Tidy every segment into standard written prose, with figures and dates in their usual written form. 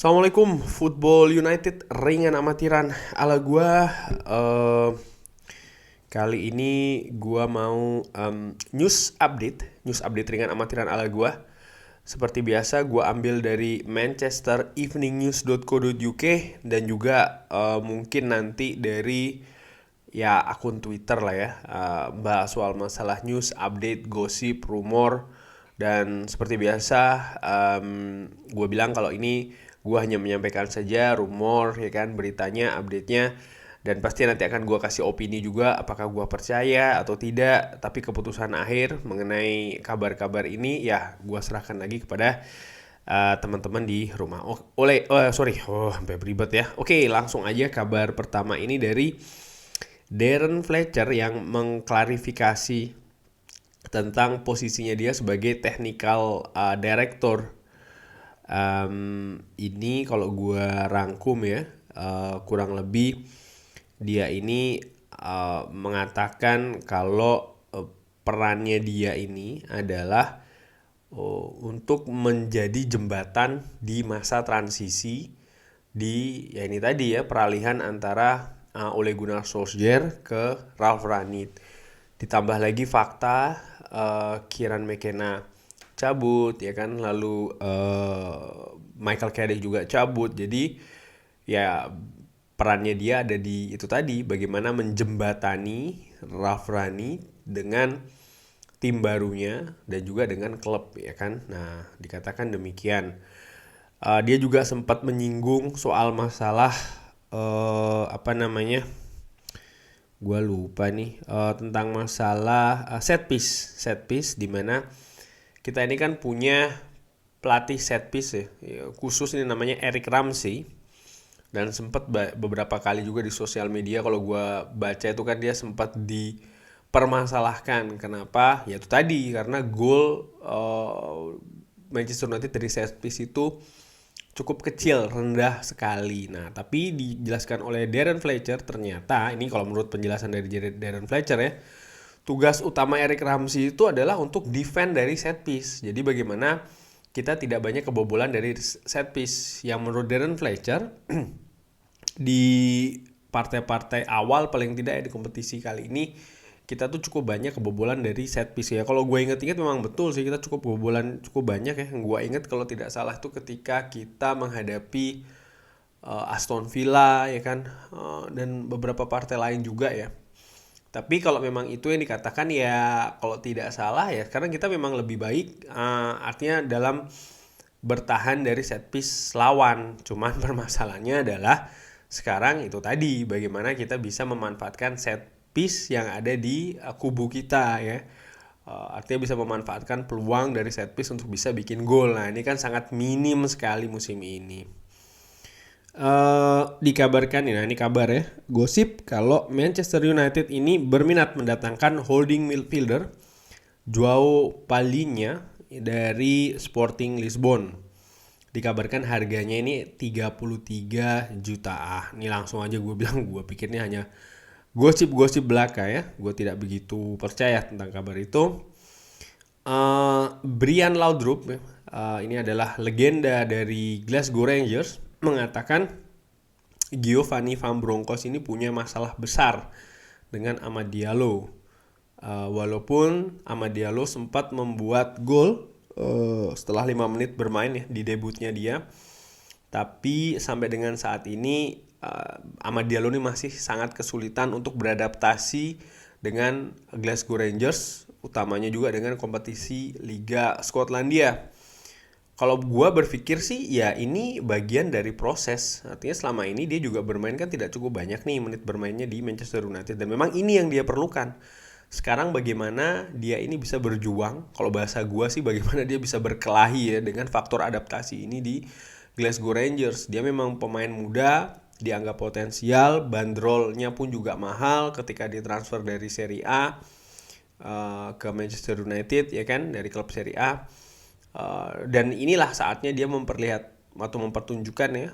Assalamualaikum, Football United ringan amatiran ala gua. eh, Kali ini gua mau news update ringan amatiran ala gua. Seperti biasa, gua ambil dari manchestereveningnews.co.uk dan juga mungkin nanti dari ya akun Twitter lah ya, bahas soal masalah news, update, gosip, rumor. Dan seperti biasa, gue bilang kalau ini gue hanya menyampaikan saja rumor ya kan, beritanya, update-nya. Dan pasti nanti akan gue kasih opini juga apakah gue percaya atau tidak. Tapi keputusan akhir mengenai kabar-kabar ini ya gue serahkan lagi kepada teman-teman di rumah. Sampai beribet ya. Oke, langsung aja kabar pertama ini dari Darren Fletcher yang mengklarifikasi tentang posisinya dia sebagai technical director. Ini kalau gue rangkum ya, kurang lebih dia ini mengatakan kalau perannya dia ini adalah untuk menjadi jembatan di masa transisi di ya ini tadi ya, peralihan antara Ole Gunnar Solskjaer ke Ralf Rangnick. Ditambah lagi fakta Kieran McKenna cabut ya kan, lalu Michael Carrick juga cabut. Jadi ya perannya dia ada di itu tadi, bagaimana menjembatani Ralf Rangnick dengan tim barunya dan juga dengan klub ya kan. Nah, dikatakan demikian. Dia juga sempat menyinggung soal masalah apa namanya? Gua lupa nih, tentang masalah set piece di mana kita ini kan punya pelatih set piece ya, khusus ini namanya Eric Ramsey. Dan sempat beberapa kali juga di sosial media kalau gue baca itu kan dia sempat dipermasalahkan. Kenapa? Ya itu tadi, karena gol Manchester United dari set piece itu cukup kecil, rendah sekali. Nah, tapi dijelaskan oleh Darren Fletcher, ternyata ini kalau menurut penjelasan dari Darren Fletcher ya, tugas utama Eric Ramsey itu adalah untuk defend dari set piece. Jadi bagaimana kita tidak banyak kebobolan dari set piece. Yang menurut Darren Fletcher di partai-partai awal paling tidak ya di kompetisi kali ini kita tuh cukup banyak kebobolan dari set piece ya. Kalau gue inget-inget memang betul sih, kita cukup kebobolan cukup banyak ya. Yang gue inget kalau tidak salah tuh ketika kita menghadapi Aston Villa ya kan, dan beberapa partai lain juga ya. Tapi kalau memang itu yang dikatakan ya kalau tidak salah ya, karena kita memang lebih baik, artinya dalam bertahan dari set piece lawan. Cuman permasalahannya adalah sekarang itu tadi, bagaimana kita bisa memanfaatkan set piece yang ada di kubu kita ya. Artinya bisa memanfaatkan peluang dari set piece untuk bisa bikin gol. Nah, ini kan sangat minim sekali musim ini. Dikabarkan ini kabar ya, gosip kalau Manchester United ini berminat mendatangkan holding midfielder Joao Palhinha dari Sporting Lisbon. Dikabarkan harganya ini 33 juta. Ini langsung aja gue bilang, gue pikirnya hanya gosip-gosip belaka ya. Gue tidak begitu percaya tentang kabar itu. Brian Laudrup ini adalah legenda dari Glasgow Rangers, mengatakan Giovanni Van Bronckhorst ini punya masalah besar dengan Amad Diallo. Walaupun Amad Diallo sempat membuat gol setelah 5 menit bermain ya di debutnya dia, tapi sampai dengan saat ini Amad Diallo ini masih sangat kesulitan untuk beradaptasi dengan Glasgow Rangers, utamanya juga dengan kompetisi Liga Skotlandia. Kalau gue berpikir sih ya ini bagian dari proses. Artinya selama ini dia juga bermain kan tidak cukup banyak nih menit bermainnya di Manchester United, dan memang ini yang dia perlukan. Sekarang bagaimana dia ini bisa berjuang, kalau bahasa gue sih bagaimana dia bisa berkelahi ya dengan faktor adaptasi ini di Glasgow Rangers. Dia memang pemain muda, dianggap potensial, bandrolnya pun juga mahal ketika ditransfer dari Serie A ke Manchester United ya kan, dari klub Serie A. Dan inilah saatnya dia memperlihat atau mempertunjukkan ya,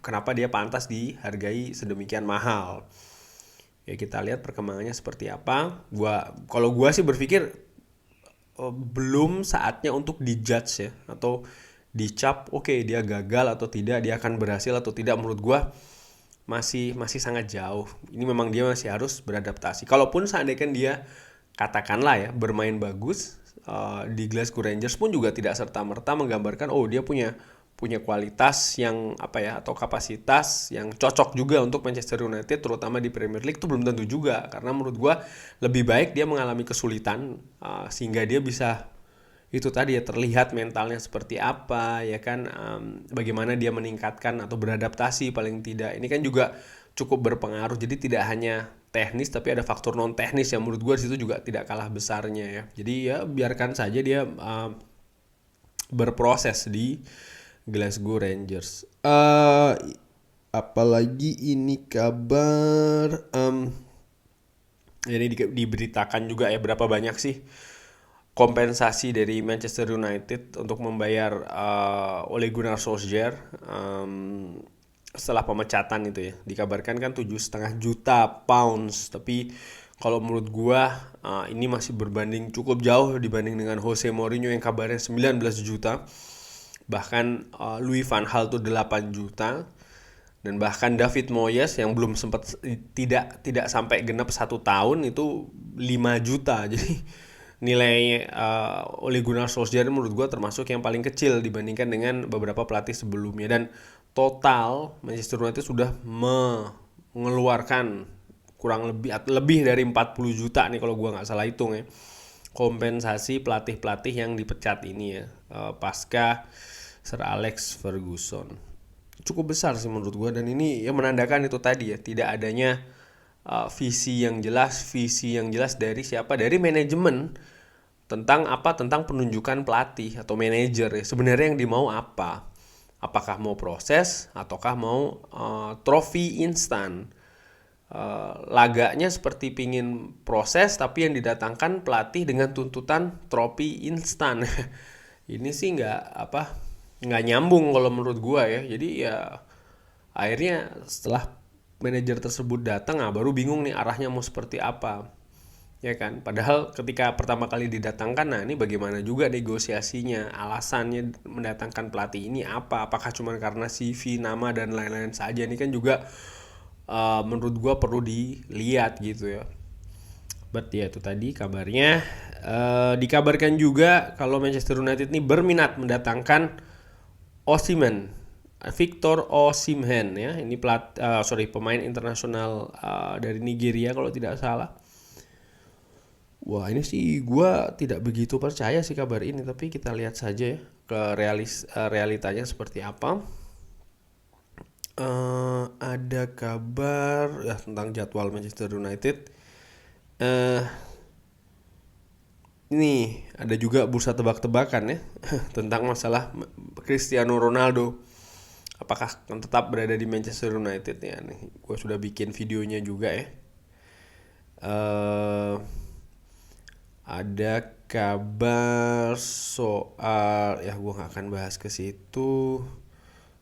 kenapa dia pantas dihargai sedemikian mahal. Ya kita lihat perkembangannya seperti apa. Kalau gua sih berpikir belum saatnya untuk dijudge ya, atau dicap oke, dia gagal atau tidak, dia akan berhasil atau tidak, menurut gua masih masih sangat jauh. Ini memang dia masih harus beradaptasi. Kalaupun seandainya dia katakanlah ya bermain bagus di Glasgow Rangers pun juga tidak serta-merta menggambarkan oh dia punya punya kualitas yang apa ya atau kapasitas yang cocok juga untuk Manchester United terutama di Premier League. Itu belum tentu juga, karena menurut gua lebih baik dia mengalami kesulitan sehingga dia bisa itu tadi ya terlihat mentalnya seperti apa ya kan, bagaimana dia meningkatkan atau beradaptasi paling tidak. Ini kan juga cukup berpengaruh, jadi tidak hanya teknis tapi ada faktor non teknis yang menurut gue di situ juga tidak kalah besarnya ya. Jadi ya biarkan saja dia berproses di Glasgow Rangers. Apalagi ini kabar ini diberitakan juga ya berapa banyak sih kompensasi dari Manchester United untuk membayar Ole Gunnar Solskjaer setelah pemecatan itu ya. Dikabarkan kan 7,5 juta pounds, tapi kalau menurut gua ini masih berbanding cukup jauh dibanding dengan Jose Mourinho yang kabarnya 19 juta. Bahkan Louis van Gaal tuh 8 juta. Dan bahkan David Moyes yang belum sempat tidak sampai genap 1 tahun itu 5 juta. Jadi nilai Ole Gunnar Solskjaer menurut gue termasuk yang paling kecil dibandingkan dengan beberapa pelatih sebelumnya. Dan total Manchester United sudah mengeluarkan kurang lebih dari 40 juta nih kalau gue nggak salah hitung ya, kompensasi pelatih-pelatih yang dipecat ini ya pasca Sir Alex Ferguson. Cukup besar sih menurut gue, dan ini ya menandakan itu tadi ya tidak adanya visi yang jelas dari siapa, dari manajemen tentang apa, tentang penunjukan pelatih atau manajer ya. Sebenarnya yang dimau apa? Apakah mau proses ataukah mau trofi instan? Laganya seperti pingin proses tapi yang didatangkan pelatih dengan tuntutan trofi instan. Ini sih nggak nyambung kalau menurut gua ya. Jadi ya akhirnya setelah manajer tersebut datang baru bingung nih arahnya mau seperti apa ya kan. Padahal ketika pertama kali didatangkan, nah ini bagaimana juga negosiasinya, alasannya mendatangkan pelatih ini apa, apakah cuma karena CV, nama dan lain-lain saja. Ini kan juga menurut gua perlu dilihat gitu ya. But ya itu tadi kabarnya dikabarkan juga kalau Manchester United ini berminat mendatangkan Victor Osimhen ya. Ini pemain internasional dari Nigeria kalau tidak salah. Wah ini sih gue tidak begitu percaya sih kabar ini, tapi kita lihat saja ya ke realitanya seperti apa. Ada kabar ya tentang jadwal Manchester United. Ini ada juga bursa tebak-tebakan ya tentang masalah Cristiano Ronaldo. Apakah akan tetap berada di Manchester United ya? Nih, gue sudah bikin videonya juga ya. Ada kabar soal ya gue nggak akan bahas ke situ.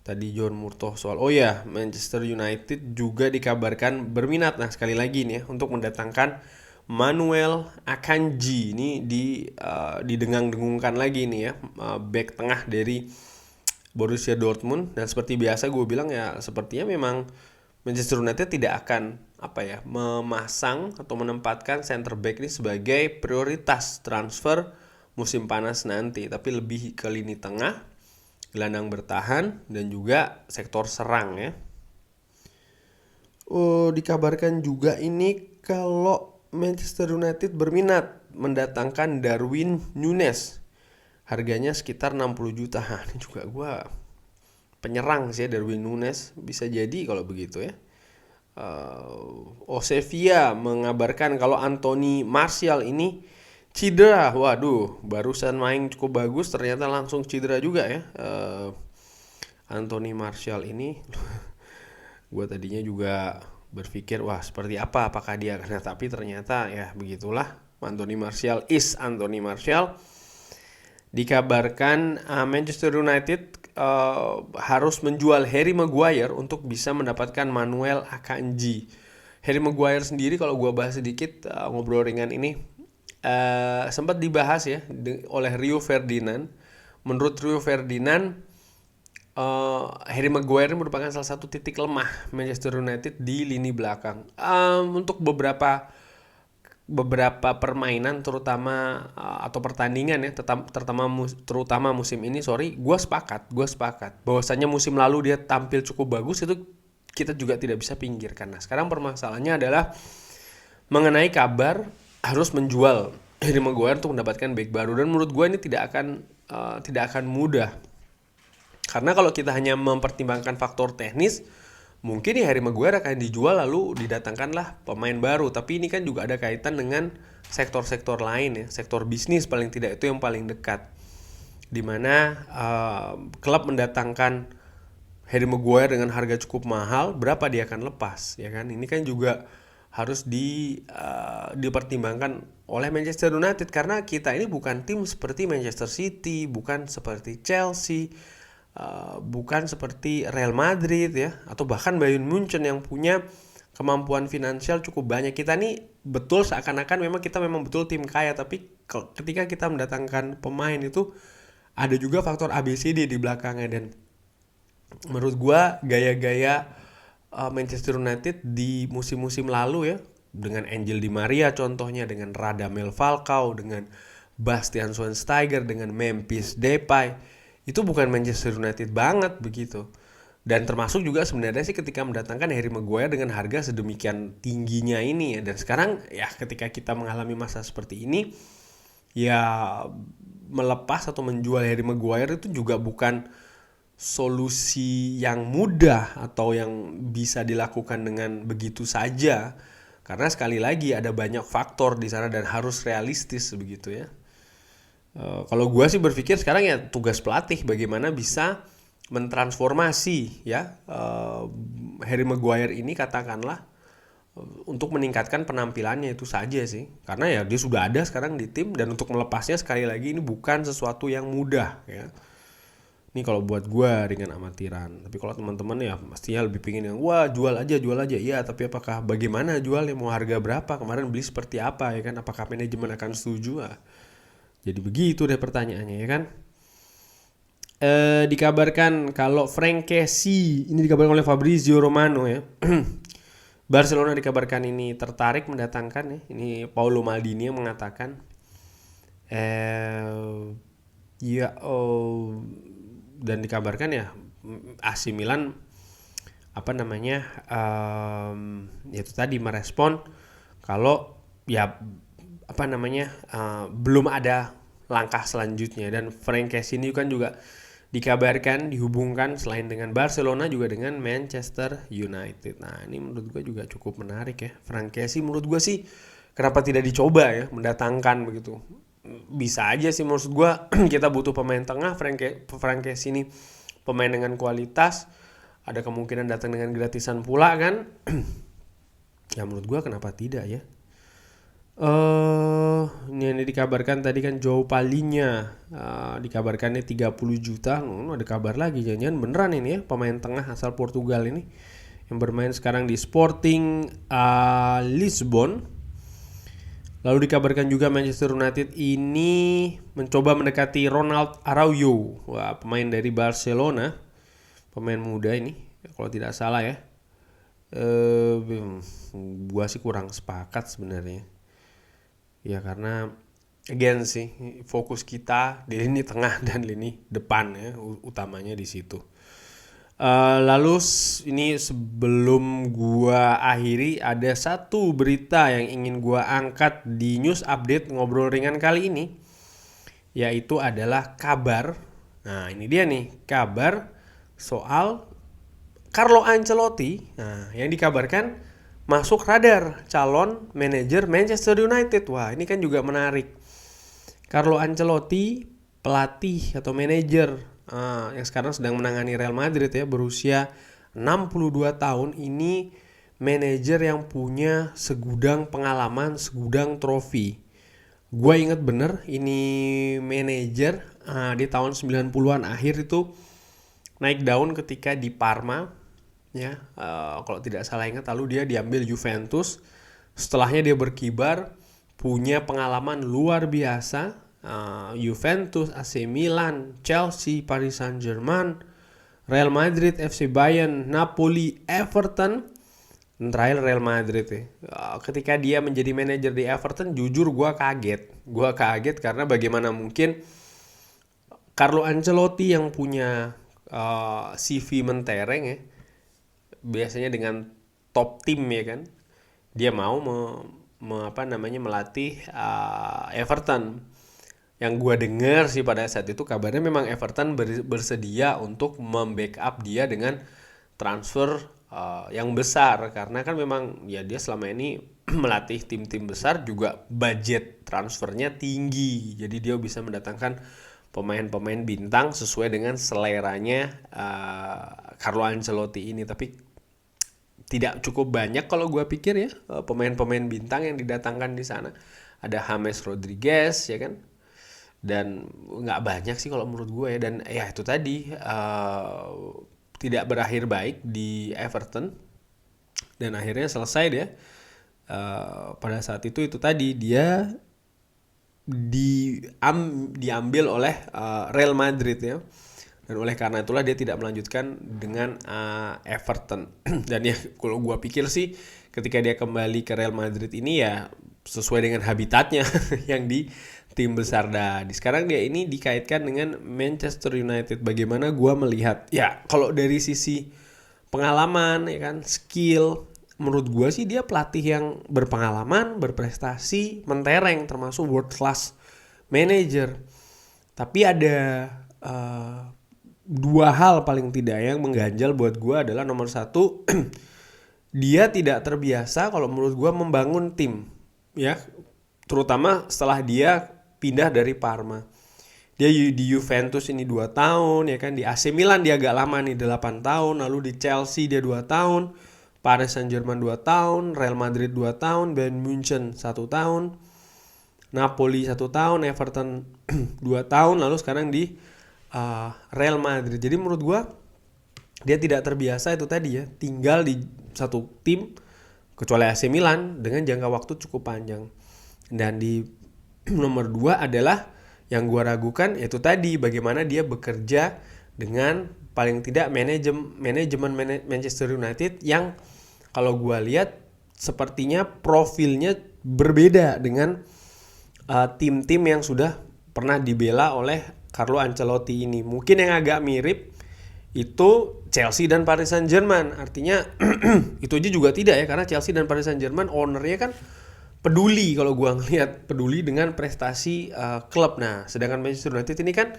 Tadi John Murtoh soal Manchester United juga dikabarkan berminat sekali lagi nih ya untuk mendatangkan Manuel Akanji. Ini didengang-dengungkan lagi nih ya, back tengah dari Borussia Dortmund. Dan seperti biasa gue bilang ya, sepertinya memang Manchester United tidak akan memasang atau menempatkan center back ini sebagai prioritas transfer musim panas nanti, tapi lebih ke lini tengah, gelandang bertahan, dan juga sektor serang ya. Dikabarkan juga ini kalau Manchester United berminat mendatangkan Darwin Núñez. Harganya sekitar 60 juta. Ini juga gue penyerang sih ya, Darwin Núñez. Bisa jadi kalau begitu ya. Sevilla mengabarkan kalau Anthony Martial ini cedera. Waduh, barusan main cukup bagus ternyata langsung cedera juga ya. Anthony Martial ini gue tadinya juga berpikir seperti apa, apakah dia akan, tapi ternyata ya begitulah. Anthony Martial is Anthony Martial. Dikabarkan Manchester United harus menjual Harry Maguire untuk bisa mendapatkan Manuel Akanji. Harry Maguire sendiri kalau gue bahas sedikit ngobrol ringan ini sempat dibahas ya oleh Rio Ferdinand menurut Rio Ferdinand, Harry Maguire merupakan salah satu titik lemah Manchester United di lini belakang. Untuk beberapa permainan terutama atau pertandingan ya, terutama musim ini, gue sepakat bahwasanya musim lalu dia tampil cukup bagus, itu kita juga tidak bisa pinggirkan. Nah, sekarang permasalahannya adalah mengenai kabar harus menjual Harry Maguire untuk mendapatkan back baru, dan menurut gue ini tidak akan mudah. Karena kalau kita hanya mempertimbangkan faktor teknis, mungkin ya Harry Maguire akan dijual lalu didatangkanlah pemain baru. Tapi ini kan juga ada kaitan dengan sektor-sektor lain ya, sektor bisnis paling tidak, itu yang paling dekat. Dimana klub mendatangkan Harry Maguire dengan harga cukup mahal, berapa dia akan lepas, ya kan? Ini kan juga harus dipertimbangkan oleh Manchester United, karena kita ini bukan tim seperti Manchester City, bukan seperti Chelsea, bukan seperti Real Madrid ya, atau bahkan Bayern Munchen yang punya kemampuan finansial cukup banyak. Kita nih betul seakan-akan kita memang betul tim kaya, tapi ketika kita mendatangkan pemain itu ada juga faktor ABCD di belakangnya. Dan menurut gua gaya-gaya Manchester United di musim-musim lalu ya, dengan Angel Di Maria contohnya, dengan Radamel Falcao, dengan Bastian Schweinsteiger, dengan Memphis Depay, itu bukan Manchester United banget begitu. Dan termasuk juga sebenarnya sih ketika mendatangkan Harry Maguire dengan harga sedemikian tingginya ini ya. Dan sekarang ya ketika kita mengalami masa seperti ini, ya melepas atau menjual Harry Maguire itu juga bukan solusi yang mudah atau yang bisa dilakukan dengan begitu saja. Karena sekali lagi ada banyak faktor di sana dan harus realistis begitu ya. Kalau gue sih berpikir sekarang ya tugas pelatih bagaimana bisa mentransformasi ya Harry Maguire ini katakanlah untuk meningkatkan penampilannya, itu saja sih. Karena ya dia sudah ada sekarang di tim, dan untuk melepasnya sekali lagi ini bukan sesuatu yang mudah ya. Ini kalau buat gue ringan amatiran. Tapi kalau teman-teman ya pastinya lebih pingin yang wah jual aja. Iya, tapi apakah bagaimana jualnya, mau harga berapa, kemarin beli seperti apa ya kan, apakah manajemen akan setuju? Jadi begitu deh pertanyaannya ya kan. Dikabarkan kalau Frank Kessie, ini dikabarkan oleh Fabrizio Romano ya. Barcelona dikabarkan ini tertarik mendatangkan ya. Ini Paulo Maldini yang mengatakan. Dan dikabarkan ya AC Milan itu tadi merespon kalau ya belum ada langkah selanjutnya. Dan Frank Kessie ini kan juga dikabarkan dihubungkan selain dengan Barcelona juga dengan Manchester United. Nah ini menurut gue juga cukup menarik ya. Frank Kessie menurut gue sih kenapa tidak dicoba ya mendatangkan begitu. Bisa aja sih menurut gue kita butuh pemain tengah. Frank Kessie ini pemain dengan kualitas, ada kemungkinan datang dengan gratisan pula kan. Ya menurut gue kenapa tidak ya. Ini dikabarkan tadi kan João Palhinha dikabarkannya 30 juta. Ada kabar lagi, jangan-jangan beneran ini ya, pemain tengah asal Portugal ini yang bermain sekarang di Sporting Lisbon. Lalu dikabarkan juga Manchester United ini mencoba mendekati Ronald Araujo, pemain dari Barcelona, pemain muda ini kalau tidak salah ya. Gua sih kurang sepakat sebenarnya. Ya karena again sih fokus kita di lini tengah dan lini depan ya, utamanya di situ. Lalu ini sebelum gua akhiri, ada satu berita yang ingin gua angkat di news update ngobrol ringan kali ini, yaitu adalah kabar. Nah ini dia nih kabar soal Carlo Ancelotti. Nah yang dikabarkan masuk radar calon manajer Manchester United. Wah ini kan juga menarik. Carlo Ancelotti, pelatih atau manajer yang sekarang sedang menangani Real Madrid ya, berusia 62 tahun. Ini manajer yang punya segudang pengalaman, segudang trofi. Gue inget bener ini manajer di tahun 90-an akhir itu naik daun ketika di Parma ya, kalau tidak salah ingat. Lalu dia diambil Juventus. Setelahnya dia berkibar, punya pengalaman luar biasa Juventus, AC Milan, Chelsea, Paris Saint-Germain, Real Madrid, FC Bayern, Napoli, Everton, dan terakhir Real Madrid ya. Ketika dia menjadi manajer di Everton, jujur gue kaget. Gue kaget karena bagaimana mungkin Carlo Ancelotti yang punya CV mentereng ya, biasanya dengan top tim ya kan, dia mau melatih Everton. Yang gue dengar sih pada saat itu kabarnya memang Everton bersedia untuk membackup dia dengan transfer yang besar, karena kan memang ya dia selama ini melatih tim-tim besar juga budget transfernya tinggi, jadi dia bisa mendatangkan pemain-pemain bintang sesuai dengan seleranya Carlo Ancelotti ini. Tapi tidak cukup banyak kalau gue pikir ya pemain-pemain bintang yang didatangkan di sana. Ada James Rodriguez ya kan, dan nggak banyak sih kalau menurut gue ya. Dan ya itu tadi tidak berakhir baik di Everton, dan akhirnya selesai dia pada saat itu tadi dia diambil oleh Real Madrid ya. Dan oleh karena itulah dia tidak melanjutkan dengan Everton. Dan ya kalau gue pikir sih ketika dia kembali ke Real Madrid ini ya sesuai dengan habitatnya yang di tim besar. Dan sekarang dia ini dikaitkan dengan Manchester United. Bagaimana gue melihat ya kalau dari sisi pengalaman ya kan, skill, menurut gue sih dia pelatih yang berpengalaman, berprestasi, mentereng, termasuk world class manager. Tapi ada dua hal paling tidak yang mengganjal buat gue adalah nomor satu, dia tidak terbiasa kalau menurut gue membangun tim ya, terutama setelah dia pindah dari Parma. Dia di Juventus ini 2 tahun ya kan, di AC Milan dia agak lama nih 8 tahun, lalu di Chelsea dia 2 tahun, Paris Saint-Germain 2 tahun, Real Madrid 2 tahun, Bayern Munchen 1 tahun, Napoli 1 tahun, Everton 2 tahun, lalu sekarang di Real Madrid. Jadi menurut gue dia tidak terbiasa itu tadi ya, tinggal di satu tim kecuali AC Milan dengan jangka waktu cukup panjang. Dan di nomor 2 adalah yang gue ragukan yaitu tadi bagaimana dia bekerja dengan paling tidak manajemen Manchester United yang kalau gue lihat sepertinya profilnya berbeda dengan tim-tim yang sudah pernah dibela oleh Carlo Ancelotti ini. Mungkin yang agak mirip itu Chelsea dan Paris Saint-Germain. Artinya itu aja juga tidak ya, karena Chelsea dan Paris Saint-Germain ownernya kan peduli, kalau gua ngelihat peduli dengan prestasi klub. Nah, sedangkan Manchester United ini kan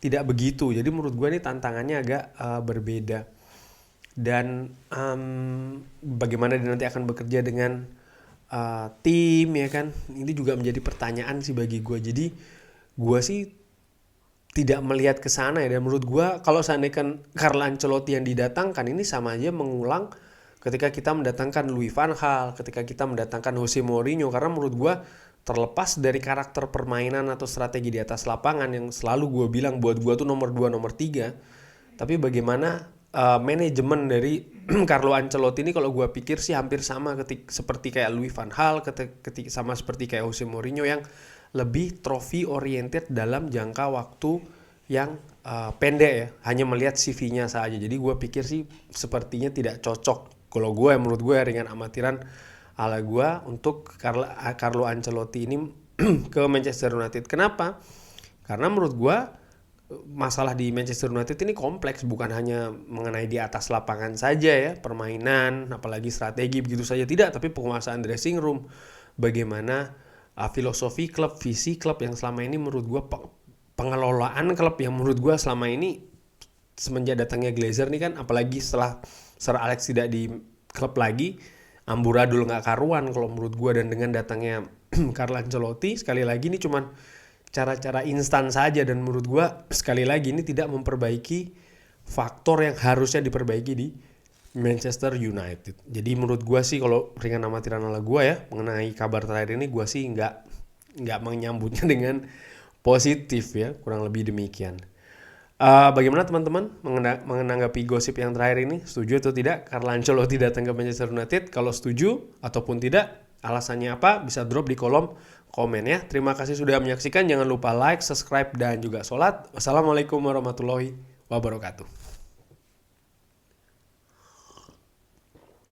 tidak begitu. Jadi menurut gua ini tantangannya agak berbeda. Dan bagaimana dia nanti akan bekerja dengan tim ya kan, ini juga menjadi pertanyaan sih bagi gua. Jadi gua sih tidak melihat ke sana ya. Dan menurut gue kalau seandainya Carlo Ancelotti yang didatangkan ini sama aja mengulang ketika kita mendatangkan Louis van Gaal, ketika kita mendatangkan Jose Mourinho. Karena menurut gue terlepas dari karakter permainan atau strategi di atas lapangan yang selalu gue bilang buat gue tuh nomor 2, nomor 3, tapi bagaimana manajemen dari Carlo Ancelotti ini kalau gue pikir sih hampir sama seperti kayak Louis van Gaal, sama seperti kayak Jose Mourinho yang lebih trophy oriented dalam jangka waktu yang pendek ya, hanya melihat CV-nya saja. Jadi gue pikir sih sepertinya tidak cocok kalau gue, menurut gue dengan amatiran ala gue untuk Carlo Ancelotti ini ke Manchester United. Kenapa? Karena menurut gue masalah di Manchester United ini kompleks, bukan hanya mengenai di atas lapangan saja ya, permainan apalagi strategi begitu saja tidak, tapi penguasaan dressing room, bagaimana filosofi klub, visi klub yang selama ini menurut gue, pengelolaan klub yang menurut gue selama ini semenjak datangnya Glazer nih kan, apalagi setelah Sir Alex tidak di klub lagi, amburadul nggak karuan kalau menurut gue. Dan dengan datangnya Carlo Ancelotti sekali lagi ini cuman cara-cara instan saja, dan menurut gue sekali lagi ini tidak memperbaiki faktor yang harusnya diperbaiki di Manchester United. Jadi menurut gue sih kalau ringan amatiran ala gue ya mengenai kabar terakhir ini, gue sih nggak menyambutnya dengan positif ya, kurang lebih demikian. Bagaimana teman-teman menanggapi gosip yang terakhir ini? Setuju atau tidak Carlo Ancelotti datang ke Manchester United? Kalau setuju ataupun tidak, alasannya apa? Bisa drop di kolom komen ya. Terima kasih sudah menyaksikan. Jangan lupa like, subscribe, dan juga sholat. Wassalamualaikum warahmatullahi wabarakatuh.